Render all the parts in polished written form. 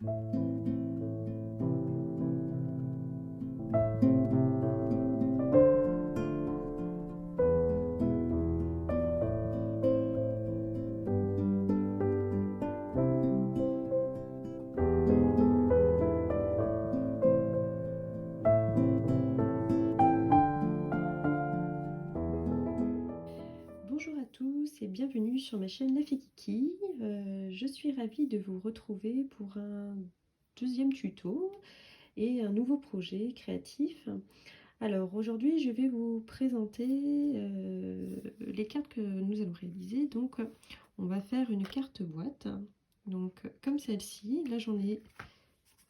Bonjour à tous et bienvenue sur ma chaîne La Fée Kiki. Je suis ravie de vous retrouver pour un deuxième tuto et un nouveau projet créatif. Alors aujourd'hui je vais vous présenter les cartes que nous allons réaliser. Donc on va faire une carte boîte, donc comme celle-ci. Là j'en ai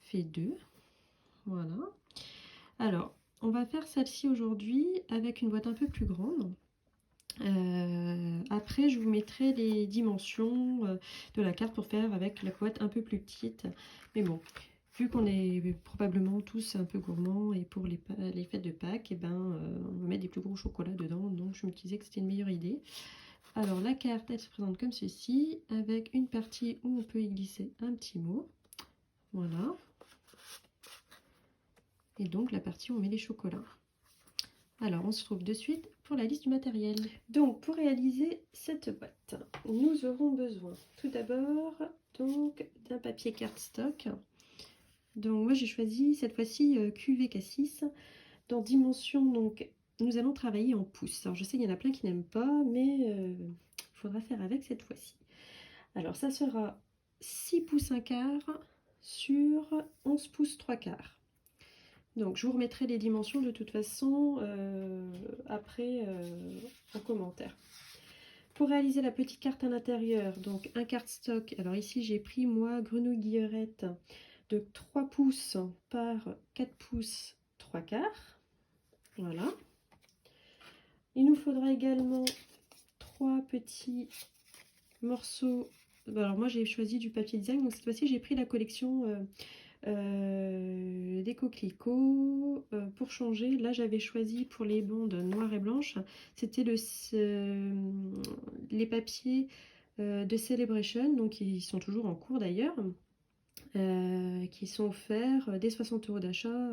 fait deux, voilà. Alors on va faire celle-ci aujourd'hui avec une boîte un peu plus grande. Après je vous mettrai les dimensions de la carte pour faire avec la boîte un peu plus petite, mais bon, vu qu'on est probablement tous un peu gourmands et pour les fêtes de Pâques, et on va mettre des plus gros chocolats dedans, donc je me disais que c'était une meilleure idée. Alors la carte elle se présente comme ceci, avec une partie où on peut y glisser un petit mot, voilà, et donc la partie où on met les chocolats. Alors, on se retrouve de suite pour la liste du matériel. Donc, pour réaliser cette boîte, nous aurons besoin tout d'abord donc d'un papier cardstock. Donc, moi j'ai choisi cette fois-ci QVK6 dans dimension. Donc, nous allons travailler en pouces. Alors, je sais qu'il y en a plein qui n'aiment pas, mais il faudra faire avec cette fois-ci. Alors, ça sera 6 pouces 1/4 sur 11 pouces 3/4. Donc je vous remettrai les dimensions de toute façon après en commentaire. Pour réaliser la petite carte à l'intérieur, donc un cardstock, alors ici j'ai pris moi Grenouille Guillerette de 3 pouces par 4 pouces 3/4. Voilà. Il nous faudra également 3 petits morceaux. Alors moi j'ai choisi du papier design, donc cette fois-ci j'ai pris la collection des coquelicots. Pour changer, là j'avais choisi pour les bandes noires et blanches, c'était les papiers de Celebration, donc ils sont toujours en cours d'ailleurs, qui sont offerts dès 60 € d'achat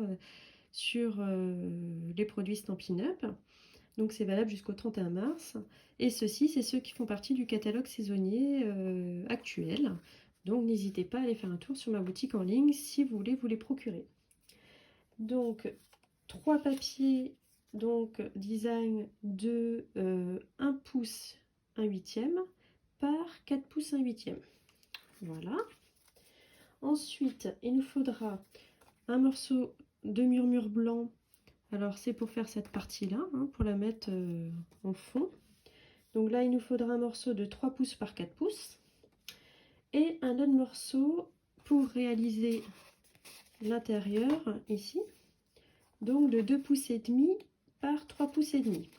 sur les produits Stampin' Up. Donc c'est valable jusqu'au 31 mars. Et ceux-ci, c'est ceux qui font partie du catalogue saisonnier actuel. Donc n'hésitez pas à aller faire un tour sur ma boutique en ligne si vous voulez vous les procurer. Donc 3 papiers donc design de 1 pouce 1/8 par 4 pouces 1/8. Voilà. Ensuite, il nous faudra un morceau de murmure blanc. Alors c'est pour faire cette partie-là, hein, pour la mettre en fond. Donc là, il nous faudra un morceau de 3 pouces par 4 pouces. Et un autre morceau pour réaliser l'intérieur, ici. Donc de 2 pouces et demi par 3 pouces et demi.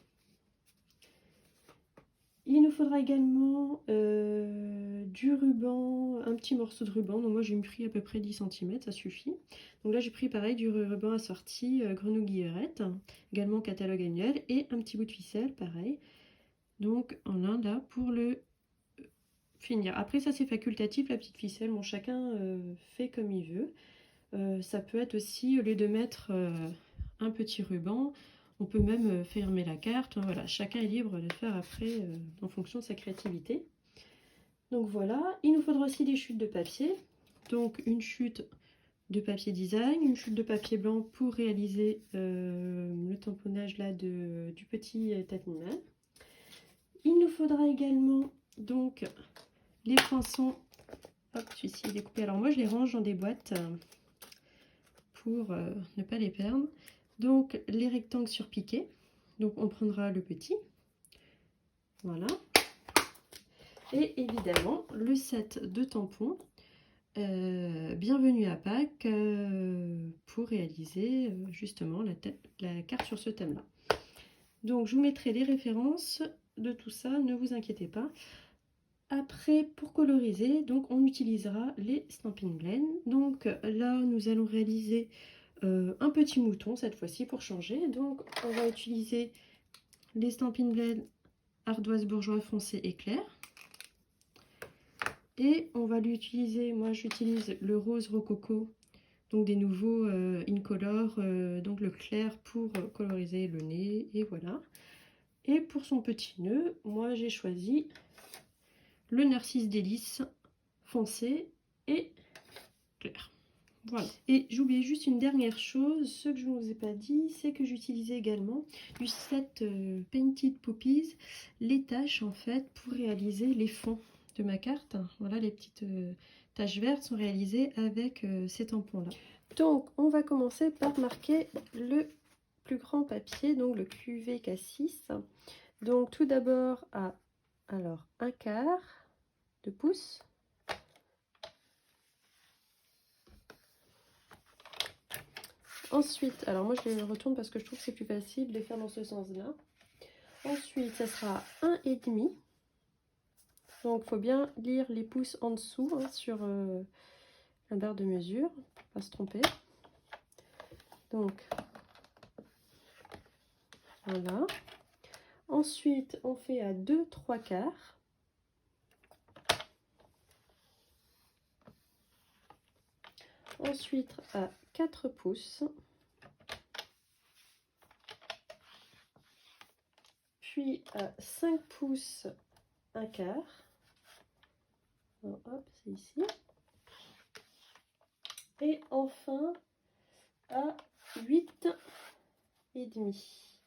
Il nous faudra également du ruban, un petit morceau de ruban. Donc moi j'ai pris à peu près 10 cm, ça suffit. Donc là j'ai pris pareil du ruban assorti Grenouille Guillerette, également catalogue annuel, et un petit bout de ficelle, pareil. Donc en un là pour le finir. Après ça c'est facultatif, la petite ficelle, bon chacun fait comme il veut. Ça peut être aussi, au lieu de mettre un petit ruban, on peut même fermer la carte. Voilà, chacun est libre de faire après en fonction de sa créativité. Donc voilà, il nous faudra aussi des chutes de papier. Donc une chute de papier design, une chute de papier blanc pour réaliser le tamponnage là du petit animal. Il nous faudra également donc les poinçons. Hop, celui-ci il est coupé. Alors moi je les range dans des boîtes pour ne pas les perdre. Donc les rectangles surpiqués. Donc on prendra le petit. Voilà. Et évidemment le set de tampons. Bienvenue à Pâques pour réaliser justement la carte sur ce thème là. Donc je vous mettrai les références de tout ça, ne vous inquiétez pas. Après, pour coloriser, donc on utilisera les Stampin' Blend. Donc là nous allons réaliser un petit mouton cette fois-ci pour changer. Donc on va utiliser les Stampin' Blend ardoise bourgeois foncé éclair. Et on va l'utiliser, moi j'utilise le rose rococo, donc des nouveaux Incolor, donc le clair pour coloriser le nez, et voilà. Et pour son petit nœud, moi j'ai choisi le Narcisse Délice foncé et clair. Voilà. Et j'oubliais juste une dernière chose, ce que je ne vous ai pas dit, c'est que j'utilisais également du set Painted Poppies, les taches en fait pour réaliser les fonds de ma carte. Voilà, les petites taches vertes sont réalisées avec ces tampons là. Donc on va commencer par marquer le plus grand papier, donc le QVK6. Donc tout d'abord à alors 1/4 de pouce. Ensuite, alors moi je les retourne parce que je trouve que c'est plus facile de les faire dans ce sens-là. Ensuite, ça sera 1,5. Donc il faut bien lire les pouces en dessous hein, sur la barre de mesure, pour pas se tromper. Donc voilà. Ensuite, on fait à 2/3. Ensuite, à 4 pouces. Puis à 5 pouces 1/4. Donc, hop, c'est ici. Et enfin à 8,5.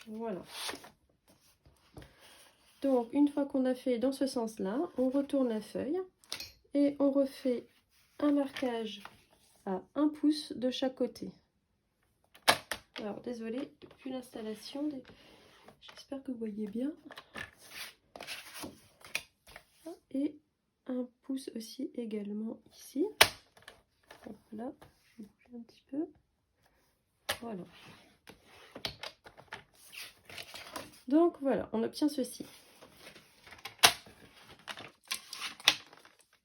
Voilà. Donc une fois qu'on a fait dans ce sens-là, on retourne la feuille et on refait un marquage à 1 pouce de chaque côté. Alors désolée, depuis l'installation, j'espère que vous voyez bien. Et 1 pouce aussi également ici. Hop là, je vais bouger un petit peu. Voilà. Donc voilà, on obtient ceci.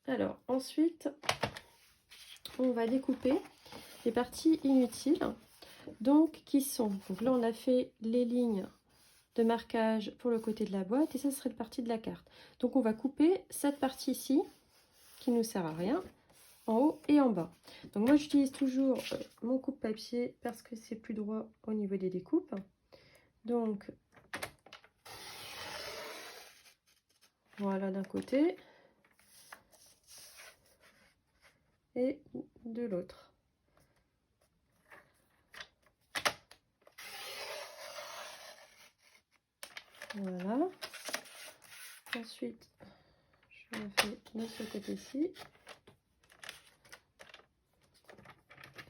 Alors ensuite, on va découper les parties inutiles, donc qui sont, donc là on a fait les lignes de marquage pour le côté de la boîte et ça serait le partie de la carte. Donc on va couper cette partie ici qui nous sert à rien, en haut et en bas. Donc moi j'utilise toujours mon coupe-papier parce que c'est plus droit au niveau des découpes. Donc voilà d'un côté et de l'autre. Voilà. Ensuite, je le fais de ce côté-ci.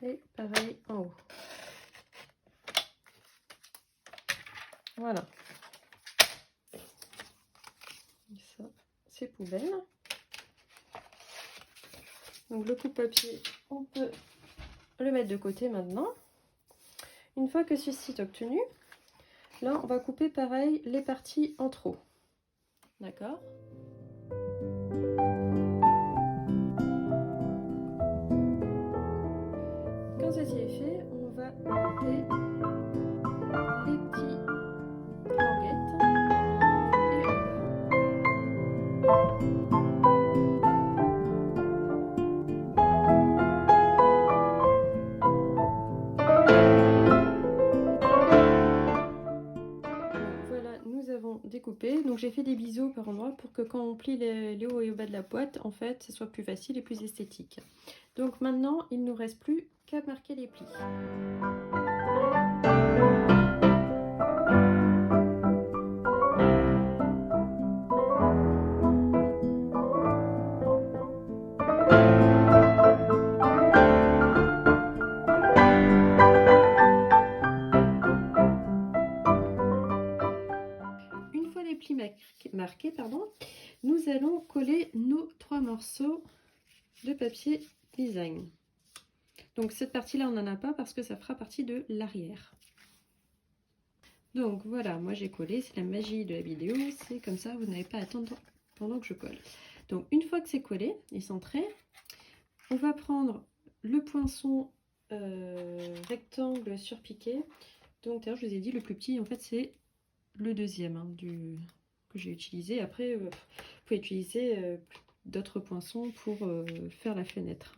Et pareil en haut. Voilà. Ça, c'est poubelle. Donc le coupe-papier, on peut le mettre de côté maintenant. Une fois que ceci est obtenu, là on va couper pareil les parties en trop. D'accord? Quand ceci est fait, on va couper les petits languettes et en voilà, nous avons découpé. Donc j'ai fait des biseaux par endroit pour que quand on plie les hauts et le bas de la boîte, en fait, ce soit plus facile et plus esthétique. Donc maintenant, il ne nous reste plus qu'à marquer les plis. Une fois les plis marqués, nous allons coller nos 3 morceaux de papier design. Donc cette partie-là, on n'en a pas parce que ça fera partie de l'arrière. Donc voilà, moi j'ai collé, c'est la magie de la vidéo, c'est comme ça, vous n'avez pas à attendre pendant que je colle. Donc une fois que c'est collé et centré, on va prendre le poinçon rectangle surpiqué. Donc d'ailleurs je vous ai dit, le plus petit en fait c'est le deuxième que j'ai utilisé. Après, vous pouvez utiliser d'autres poinçons pour faire la fenêtre.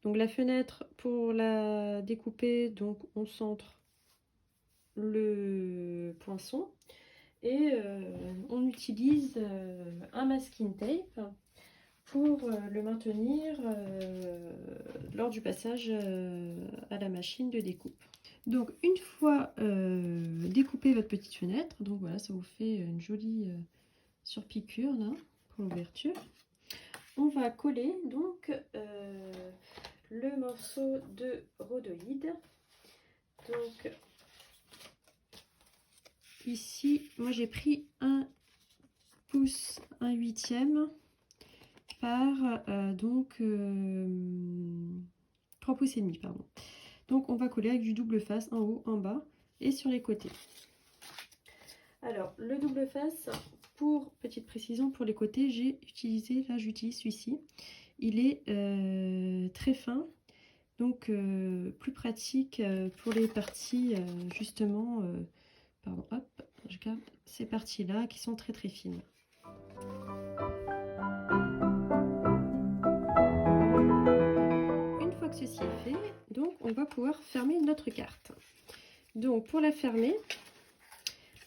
Donc la fenêtre, pour la découper, donc on centre le poinçon et on utilise un masking tape pour le maintenir lors du passage à la machine de découpe. Donc une fois découpé votre petite fenêtre, donc voilà, ça vous fait une jolie surpiqûre là pour l'ouverture. On va coller donc le morceau de rhodoïde. Donc ici, moi j'ai pris 1 pouce, 1/8 par donc 3 pouces et demi, pardon. Donc on va coller avec du double face en haut, en bas et sur les côtés. Alors le double face, pour petite précision, pour les côtés, j'ai utilisé, là j'utilise celui-ci. Il est très fin, donc plus pratique pour les parties justement, pardon, hop, je garde ces parties-là qui sont très fines. Une fois que ceci est fait, donc on va pouvoir fermer notre carte. Donc pour la fermer,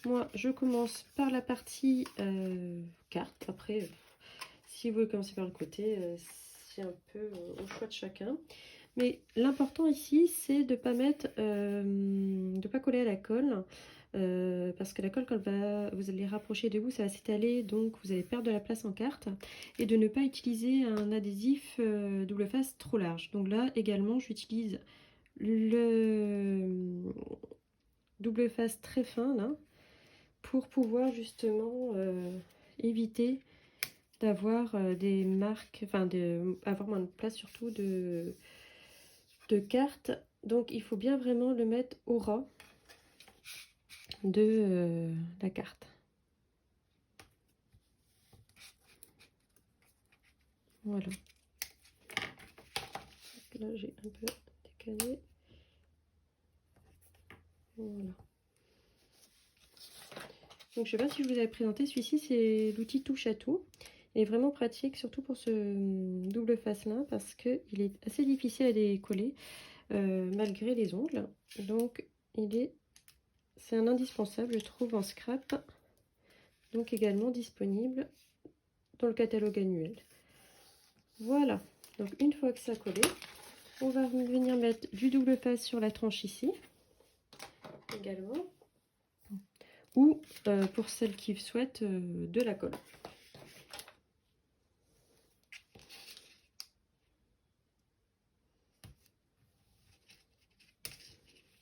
moi je commence par la partie carte. Après, si vous voulez commencer par le côté, c'est un peu au choix de chacun. Mais l'important ici, c'est de pas mettre, de pas coller à la colle, parce que la colle, quand vous allez rapprocher de vous, ça va s'étaler, donc vous allez perdre de la place en carte, et de ne pas utiliser un adhésif double face trop large. Donc là également, j'utilise le double face très fin là, pour pouvoir justement éviter d'avoir des marques, enfin avoir moins de place surtout de cartes. Donc il faut bien vraiment le mettre au ras de la carte. Voilà. Là j'ai un peu décalé. Voilà. Donc je sais pas si je vous avais présenté, celui-ci c'est l'outil touche à tout. Il est vraiment pratique, surtout pour ce double face là, parce que il est assez difficile à décoller malgré les ongles. Donc c'est un indispensable, je trouve, en scrap. Donc également disponible dans le catalogue annuel. Voilà, donc une fois que ça a collé, on va venir mettre du double face sur la tranche ici également, ou pour celles qui souhaitent de la colle.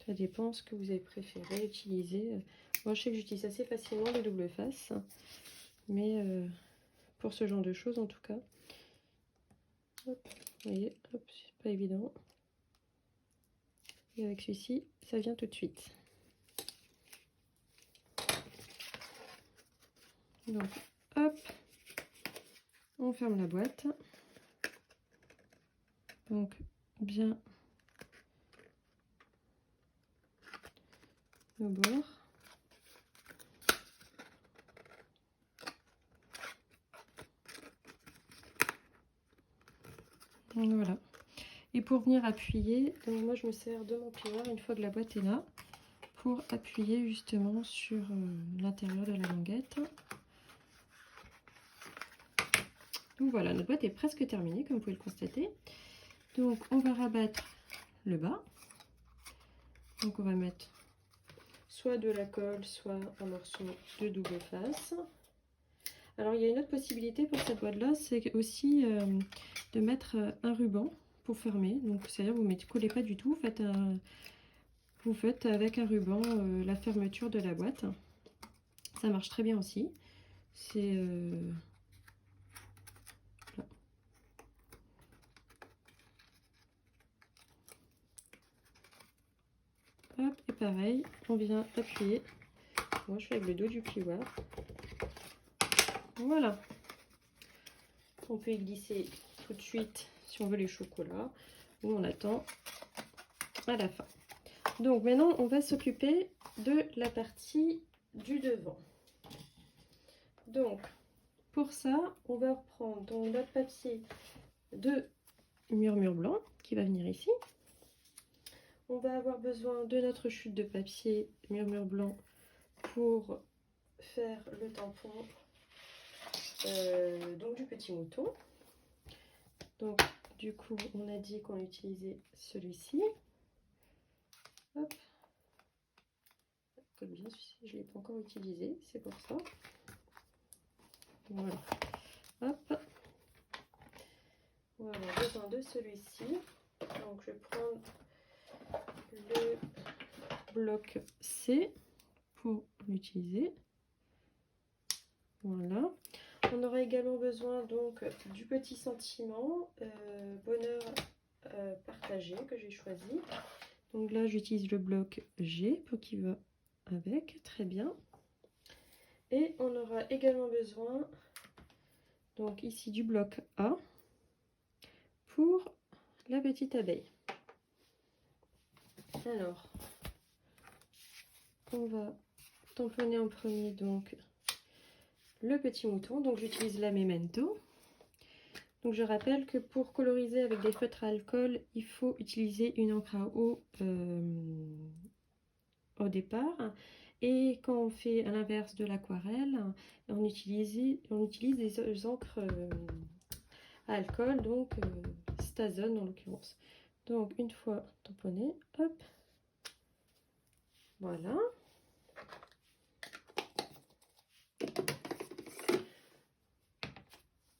Ça dépend ce que vous avez préféré utiliser. Moi je sais que j'utilise assez facilement le double face, mais pour ce genre de choses en tout cas, hop, vous voyez, hop, c'est pas évident. Et avec celui-ci, ça vient tout de suite. Donc, hop, on ferme la boîte. Donc, bien au bord. Voilà. Et pour venir appuyer, donc moi je me sers de mon plioir une fois que la boîte est là, pour appuyer justement sur l'intérieur de la languette. Donc voilà, notre boîte est presque terminée, comme vous pouvez le constater. Donc on va rabattre le bas. Donc on va mettre soit de la colle, soit un morceau de double face. Alors il y a une autre possibilité pour cette boîte là, c'est aussi de mettre un ruban pour fermer. Donc c'est-à-dire vous ne collez pas du tout, vous faites avec un ruban la fermeture de la boîte. Ça marche très bien aussi. C'est hop, et pareil, on vient appuyer. Moi je fais avec le dos du plioir. Voilà. On peut y glisser tout de suite si on veut les chocolats, ou on attend à la fin. Donc maintenant on va s'occuper de la partie du devant. Donc, pour ça, on va reprendre donc notre papier de murmure blanc qui va venir ici. On va avoir besoin de notre chute de papier murmure blanc pour faire le tampon donc du petit mouton. Donc du coup on a dit qu'on utilisait celui-ci. Hop. Colle bien celui-ci, je ne l'ai pas encore utilisé, c'est pour ça. Voilà. Hop. On va avoir besoin de celui-ci. Donc je vais prendre le bloc C pour l'utiliser. Voilà. On aura également besoin donc du petit sentiment bonheur partagé que j'ai choisi. Donc là j'utilise le bloc G pour qui va avec, très bien. Et on aura également besoin donc ici du bloc A pour la petite abeille. Alors on va tamponner en premier donc le petit mouton, donc j'utilise la Memento. Donc je rappelle que pour coloriser avec des feutres à alcool, il faut utiliser une encre à eau au départ. Et quand on fait à l'inverse de l'aquarelle, on utilise des encres à alcool, donc Stazone en l'occurrence. Donc une fois tamponné, hop, voilà.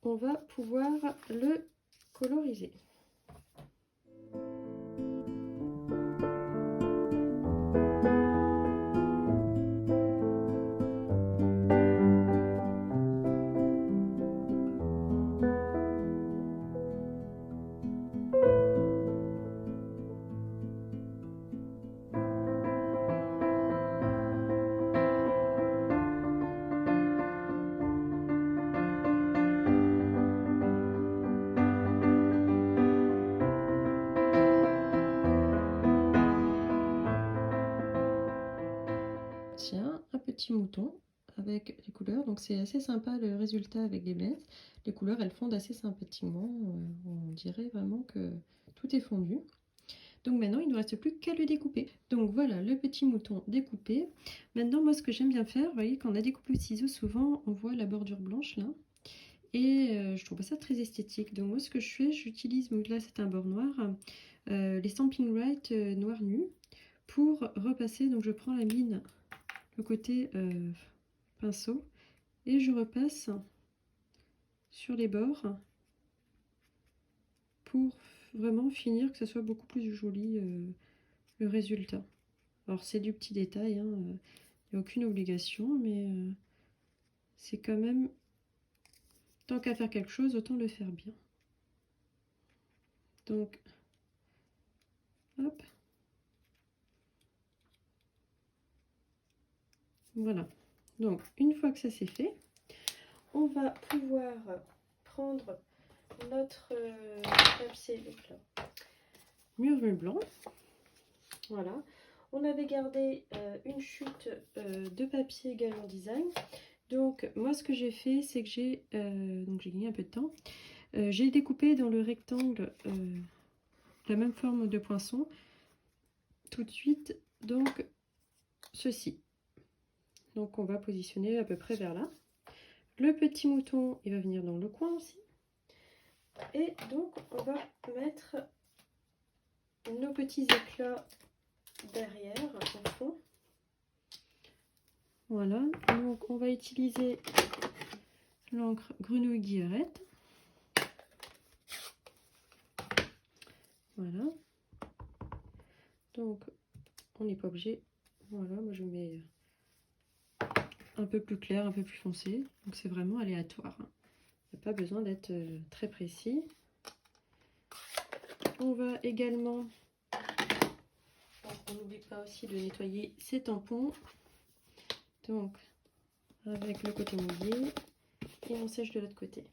On va pouvoir le coloriser. Tiens, un petit mouton avec les couleurs, donc c'est assez sympa le résultat avec les blends. Les couleurs elles fondent assez sympathiquement, on dirait vraiment que tout est fondu. Donc maintenant il ne nous reste plus qu'à le découper. Donc voilà le petit mouton découpé. Maintenant moi ce que j'aime bien faire, vous voyez quand on a découpé au ciseau souvent on voit la bordure blanche là. Et je trouve ça très esthétique. Donc moi ce que je fais, j'utilise, donc là c'est un bord noir, les Stampin' Right noir nu pour repasser. Donc je prends la mine, le côté pinceau, et je repasse sur les bords pour vraiment finir que ce soit beaucoup plus joli le résultat. Alors c'est du petit détail, hein, il n'y a aucune obligation, mais c'est quand même, tant qu'à faire quelque chose, autant le faire bien. Donc, hop. Voilà. Donc, une fois que ça c'est fait, on va pouvoir prendre notre papier murmure blanc. Voilà. On avait gardé une chute de papier également design. Donc, moi, ce que j'ai fait, c'est que j'ai gagné un peu de temps. J'ai découpé dans le rectangle la même forme de poinçon. Tout de suite, donc, ceci. Donc, on va positionner à peu près vers là. Le petit mouton, il va venir dans le coin aussi. Et donc, on va mettre nos petits éclats derrière, au fond. Voilà. Donc, on va utiliser l'encre Grenouille Guillerette. Voilà. Donc, on n'est pas obligé. Voilà, moi je mets un peu plus clair, un peu plus foncé. Donc, c'est vraiment aléatoire. Il n'y a pas besoin d'être très précis. On va également, on n'oublie pas aussi de nettoyer ses tampons. Donc, avec le côté mouillé et on sèche de l'autre côté.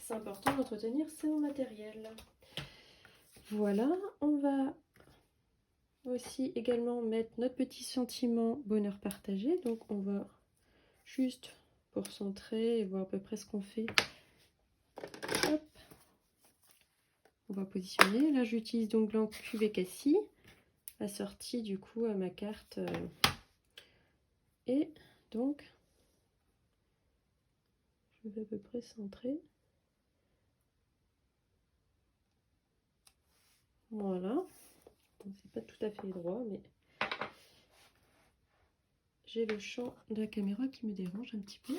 C'est important d'entretenir son matériel. Voilà, on va aussi également mettre notre petit sentiment bonheur partagé. Donc, on va juste pour centrer et voir à peu près ce qu'on fait. Hop. On va positionner. Là, j'utilise donc l'encre cuvée Cassis, assortie du coup à ma carte. Et donc, je vais à peu près centrer. Voilà. C'est pas tout à fait droit, mais j'ai le champ de la caméra qui me dérange un petit peu.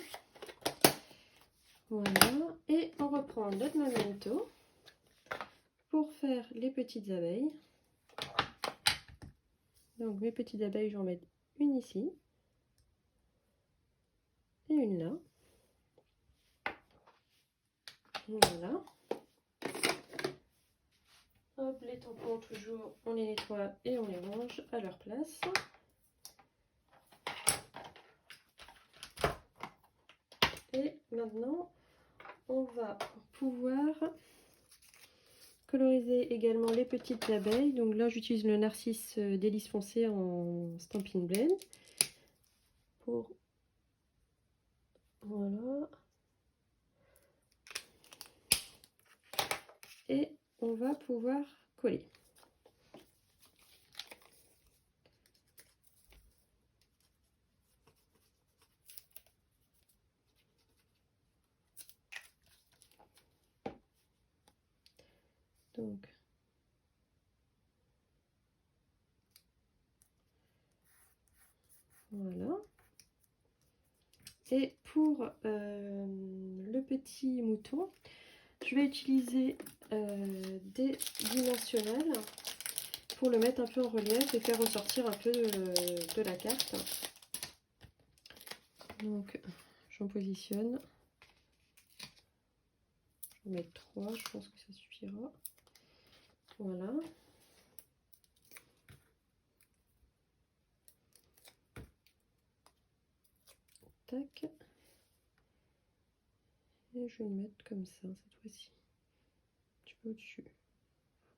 Voilà. Et on reprend notre memento pour faire les petites abeilles. Donc mes petites abeilles, je vais en mettre une ici et une là. Voilà. Hop, les tampons toujours, on les nettoie et on les range à leur place. Et maintenant, on va pouvoir coloriser également les petites abeilles. Donc là, j'utilise le Narcisse délice foncé en Stampin' Blend. Pour... Voilà. Et on va pouvoir coller. Donc, voilà. Et pour le petit mouton, je vais utiliser des dimensionnels pour le mettre un peu en relief et faire ressortir un peu de la carte. Donc, j'en positionne. Je vais mettre 3, je pense que ça suffira. Voilà. Tac. Et je vais le mettre comme ça cette fois-ci. Un petit peu au-dessus.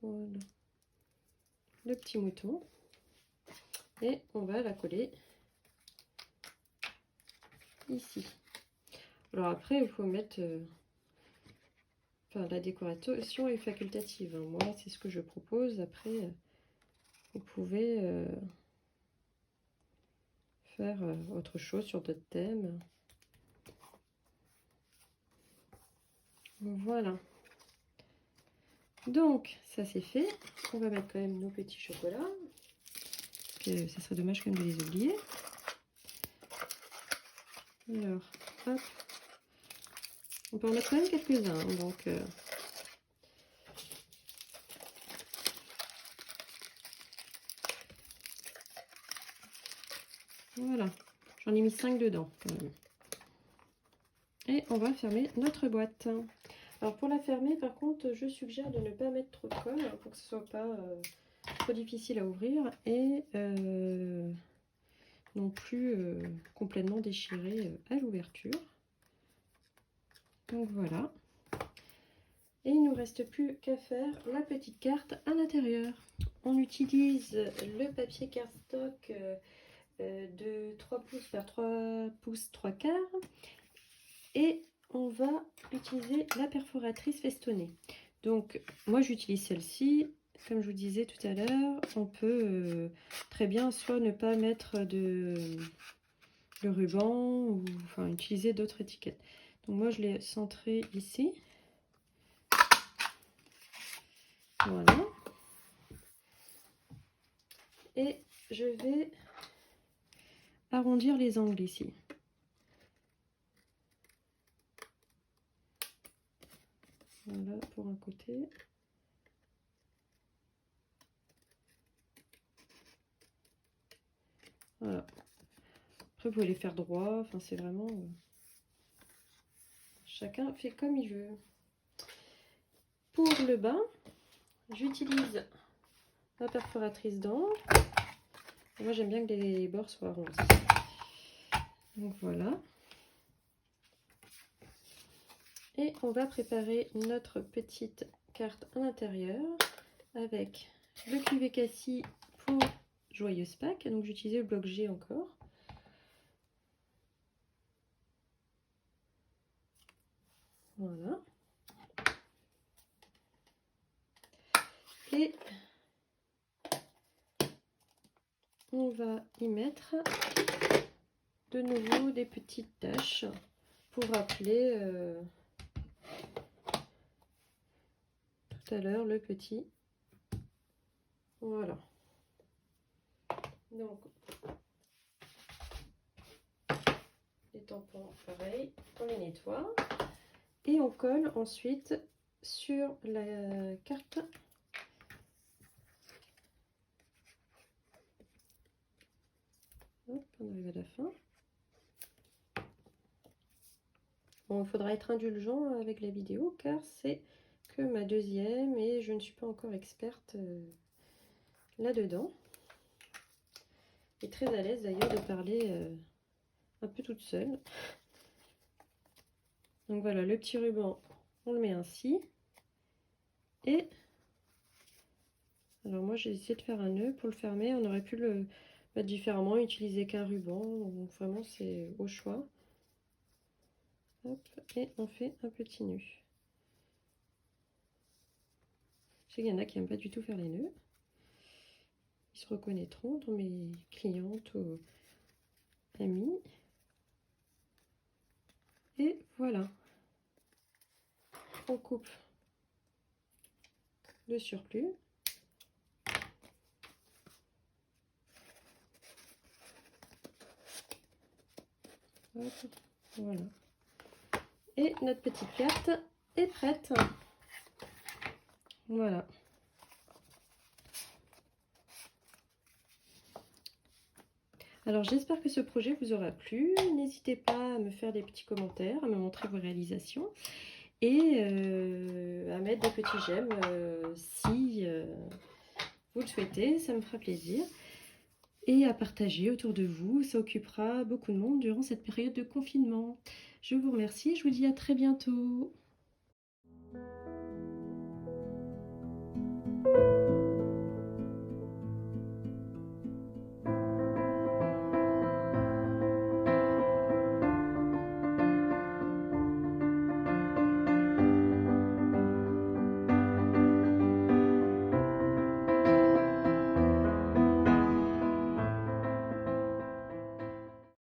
Voilà. Le petit mouton. Et on va la coller ici. Alors après, il faut mettre... Enfin, la décoration est facultative. Hein. Moi, c'est ce que je propose. Après, vous pouvez faire autre chose sur d'autres thèmes. Voilà. Donc, ça c'est fait. On va mettre quand même nos petits chocolats. Que ça serait dommage quand même de les oublier. Alors, hop. On peut en mettre quand même quelques-uns. Hein, donc, voilà. J'en ai mis 5 dedans quand même. Et on va fermer notre boîte. Alors pour la fermer, par contre, je suggère de ne pas mettre trop de colle pour que ce soit pas trop difficile à ouvrir et non plus complètement déchiré à l'ouverture. Donc voilà. Et il ne nous reste plus qu'à faire la petite carte à l'intérieur. On utilise le papier cardstock de 3 pouces par 3 pouces 3 quarts et on va utiliser la perforatrice festonnée. Donc moi j'utilise celle-ci. Comme je vous disais tout à l'heure, on peut très bien soit ne pas mettre de ruban ou enfin utiliser d'autres étiquettes. Donc moi je l'ai centré ici. Voilà. Et je vais arrondir les angles ici. Voilà pour un côté. Voilà. Après, vous pouvez les faire droit. Enfin, c'est vraiment... chacun fait comme il veut. Pour le bas, j'utilise la perforatrice d'angle. Moi, j'aime bien que les bords soient arrondis. Donc, voilà. Et on va préparer notre petite carte à l'intérieur avec le cuvée Cassis pour Joyeuse Pâques. Donc, j'ai utilisé le bloc G encore. Voilà. Et on va y mettre de nouveau des petites taches pour rappeler tout à l'heure le petit. Voilà. Donc les tampons, pareil, on les nettoie et on colle ensuite sur la carte. Hop, on arrive à la fin. Bon, il faudra être indulgent avec la vidéo car c'est que ma deuxième et je ne suis pas encore experte là-dedans. Et très à l'aise d'ailleurs de parler un peu toute seule. Donc voilà, le petit ruban, on le met ainsi. Et alors moi j'ai essayé de faire un nœud pour le fermer. On aurait pu le mettre différemment, utiliser qu'un ruban. Donc vraiment c'est au choix. Hop, et on fait un petit nœud. Je sais qu'il y en a qui n'aiment pas du tout faire les nœuds. Ils se reconnaîtront dans mes clientes ou amis. Et voilà. On coupe le surplus. Hop, voilà. Et notre petite carte est prête. Voilà. Alors j'espère que ce projet vous aura plu. N'hésitez pas à me faire des petits commentaires, à me montrer vos réalisations et à mettre des petits j'aime si vous le souhaitez, ça me fera plaisir. Et à partager autour de vous, ça occupera beaucoup de monde durant cette période de confinement. Je vous remercie, je vous dis à très bientôt.